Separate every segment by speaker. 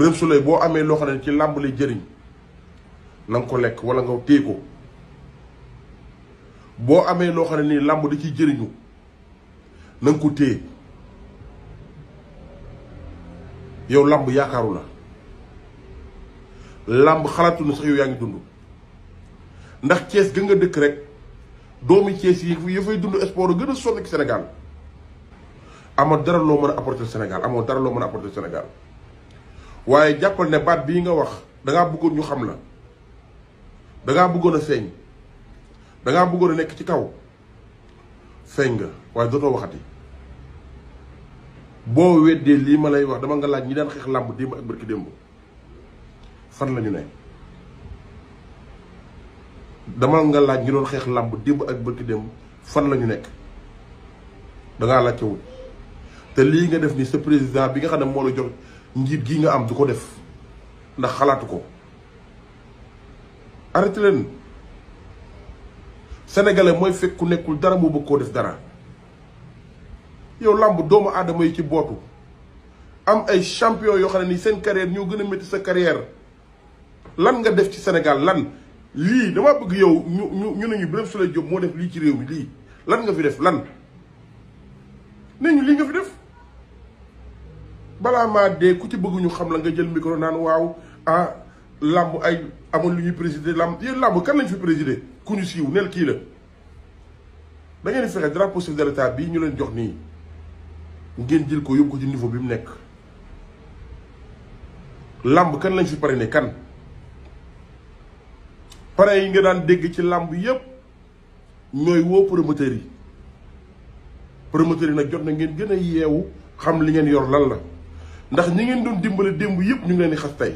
Speaker 1: Birame Souleye boo amee loo xam ne ci làmb lay jëriñ na nga ko lekk wala nga téye ko boo amee loo xam ne nii làmb da ciy jëriñu na nga ko téye yow làmb yaakaaru la làmb xalaatu na sax yow yaa ngi dund ndax Thiès ga nga dëkk rek doomi Thiès yi fay dund sport gën a sonn ci Sénégal amoo dara loo mën a apporter Sénégal amoo dara loo mën a apporter Sénégal waaye jàppal ne baat bii nga wax dangaa bëggoon ñu xam la dangaa bëggoon a feeñ dangaa bëggoon a nekk ci kaw feeñ nga waaye dootoo waxati boo weddee lii ma lay wax dama nga laaj ñi daan xeex làmb démb ak barki démb fan la ñu ne dama nga laaj ñi doon xeex làmb démb ak barki démb fan la ñu nekk dangaa laajte wut te lii nga def ni sa président bi nga xam ne moo la jox njiit gii nga am du ko def ndax xalaatu ko arrêté leen sénégalais mooy fekk ku nekkul dara moo bëgg koo def dara yow làmb doomu aadama yi ci bootu am ay champion yoo xam ne ni seen carrière ñoo gën a métti sa carrière lan nga def ci Sénégal lan lii dama bëgg yow ñu ne ñu Birame Souleye Diop moo def lii ci réew mi lii lan nga fi def lan nee ñu lii nga fi def balaa maa dee ku ci bëgg ñu xam la nga jël micro naan waaw ah làmb ay amul lu ñuy présider làmb yéen làmb kan lañ fi présider ku ñu siiw neel kii la da ngeen di fexe drapeau chef de l'État bii ñu leen jox nii ngeen jël ko yóbbu ko ci niveau bi mu nekk làmb kan lañ fi parrainé kan parrain yi nga daan dégg ci làmb yépp ñooy woo promoteurs yi nag jot na ngeen gën a yeewu xam li ngeen yor lan la ndax ñi ngeen doon dimbale démb yépp ñu ngi leen di xas tey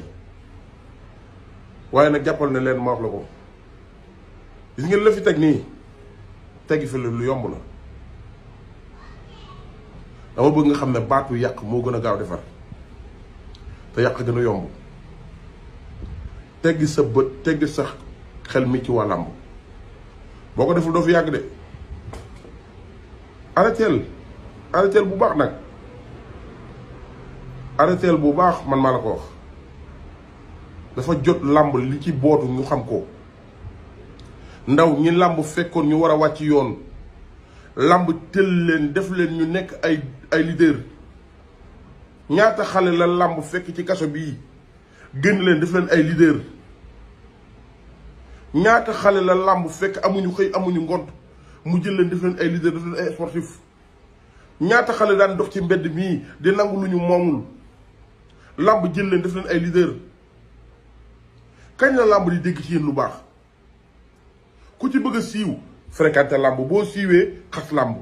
Speaker 1: waaye nag jàppal ne leen ma wax la ko gis ngeen la fi teg nii tegi fi lu yomb la dama bëgg nga xam ne baatu yàq moo gën a gaaw defar te yàq gën a yomb teggi sa bët teggi sa xel mi ci waa làmb boo ko deful doo fi yàgg de arrêteel bu baax nag arrêteel bu baax man maa la ko wax dafa jot làmb li ci bootu ñu xam ko ndaw ñi làmb fekkoon ñu war a wàcc yoon làmb tël leen def leen ñu nekk ay leader ñaata xale la làmb fekk ci kaso bii gën leen def leen ay leader ñaata xale la làmb fekk amuñu xëy amuñu ngont mu jël leen def leen ay leader def leen ay sportif ñaata xale daan dox ci mbedd mii di nangu lu ñu moomul làmb jël leen def leen ay leader kañ la làmb di dégg ci yéen lu baax ku ci bëgg a siiw fréquenté làmb boo siiwee xas làmb